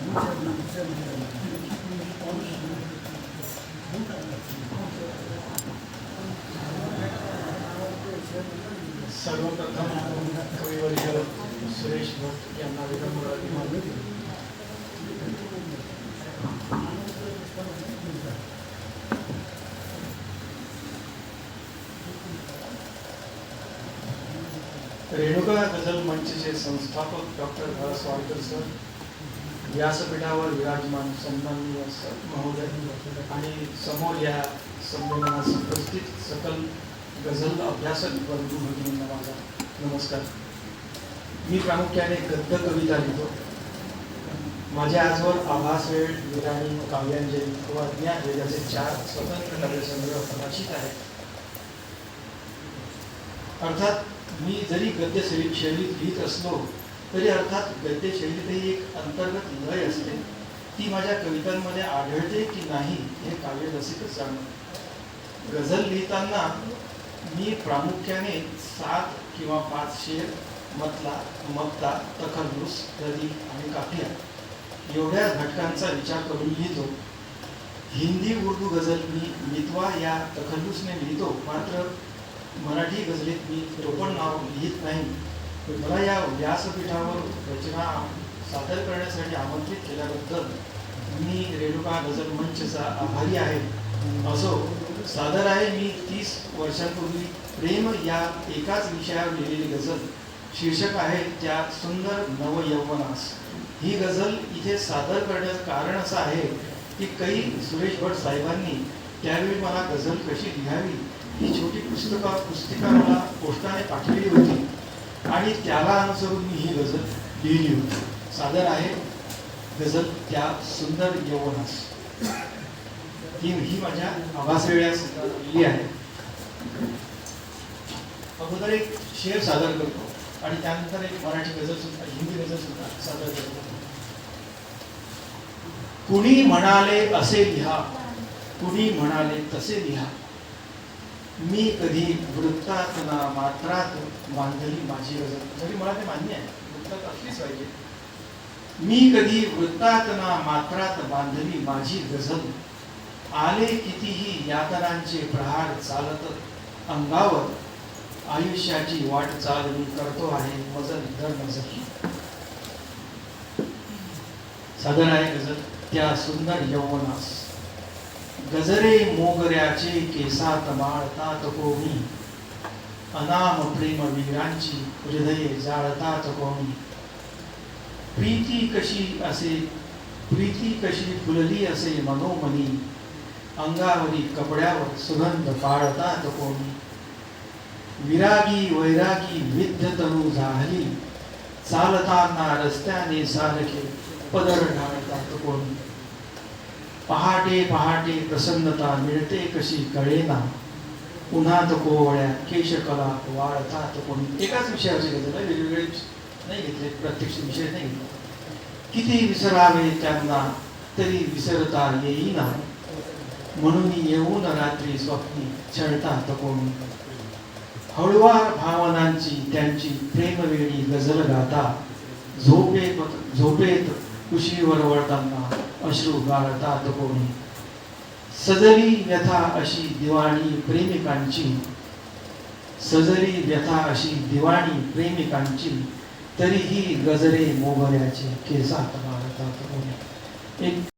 सर्वप्रथम कविवर्य सुरेश भट यांना विनम्र अभिवादन. रेणुका गझल मंचचे संस्थापक डॉक्टर भरत स्वारकर सर, व्यासपीठावर विराजमान सन्माननीय महोदय आणि समोर या संमेलनास उपस्थित सकल गझल अभ्यासक बंधू भगिनींना माझा नमस्कार. मी प्रामुख्याने गद्य कविता लिहितो. माझ्या आजवर आभास वेळ, विराणी, काव्यांजली व अज्ञात वेदाचे 4 स्वतंत्र काव्यसंग्रह प्रकाशित आहेत. अर्थात मी जरी गद्य शैलीत लिहित असलो तरी अर्थात गद्य शैलीतही एक अंतर्गत लय असते. ती माझ्या कवितांमध्ये आढळते की नाही हे काव्यरसिकच जाणवते. गझल लिहिताना मी प्रामुख्याने 7 किंवा 5 शेर, मतला, मक्ता, तखल्लुस, रदी आणि काफिया एवढ्या घटकांचा विचार करून लिहितो. हिंदी उर्दू गझल मी मितवा या तखल्लुसने लिहितो, मात्र मराठी गझलेत मी टोपण नाव लिहित नाही. मला या व्यासपीठावर रचना सादर करण्यासाठी आमंत्रित केल्याबद्दल मी रेणुका गझल मंचचा आभारी आहे. असो, सादर आहे मी 30 वर्षांपूर्वी प्रेम या एकाच विषयावर लिहिलेली गझल. शीर्षक आहे त्या सुंदर नवयौवनास. ही गझल इथे सादर करण्याचं कारण असं आहे की सुरेश भट साहेबांनी त्यावेळी मला गझल कशी लिहावी ही छोटी पुस्तिका मला पोस्टाने पाठवली होती आणि त्याला अनुसरून मी ही गझल लिहिली होती. सादर आहे गझल त्या सुंदर यौवनास. ही माझ्या आभास वेळास लिहिली आहे. अगोदर एक शेर सादर करतो आणि त्यानंतर एक मराठी गझल सुद्धा, हिंदी गझल सुद्धा सादर करतो. कुणी म्हणाले असे लिहा, कुणी म्हणाले तसे लिहा, मी कधी वृत्तात ना मात्रात बांधली माझी गझल. जरी मला ते मान्य आहे, वृत्तात असलीच पाहिजे. मी कधी वृत्तात ना मात्रात बांधली माझी गझल, आले कितीही यातनांचे प्रहार चालत अंगावर, आयुष्याची वाटचाल मी करतो आहे मजल दर मजल. सादर आहे गझल त्या सुंदर यौवनास. गजरे मोगऱ्याचे केसात माळतात कोणी, अनाम प्रेम वीरांची हृदये जाळतात कोणी. प्रीती कशी फुलली असे मनोमनी, अंगावरी कपड्यावर सुगंध पाळतात कोणी. विरागी वैरागी विद्ध तनु झाली, चालताना रस्त्याने सारखे पदर ढाळतात कोणी. पहाटे पहाटे प्रसन्नता मिळते कशी कळेना, उन्हात कोवळ्या केशकला वाळतात कोणी. एकाच विषयाची गझल आहे, वेगवेगळे नाही घेतले, प्रत्यक्ष विषय नाही घेतला. किती विसरावे त्यांना तरी विसरता येईना, म्हणून येऊन रात्री स्वप्नी छळतात कोणी. हळुवार भावनांची त्यांची प्रेमवेणी गझल गाता, झोपेत कुशीवर वळताना अश्रू गाळतात कोणी. सजली व्यथा अशी दिवाणी प्रेमिकांची, सजली व्यथा अशी दिवाणी प्रेमिकांची, तरीही गजरे मोगऱ्याचे केसात माळतात कोणी. एक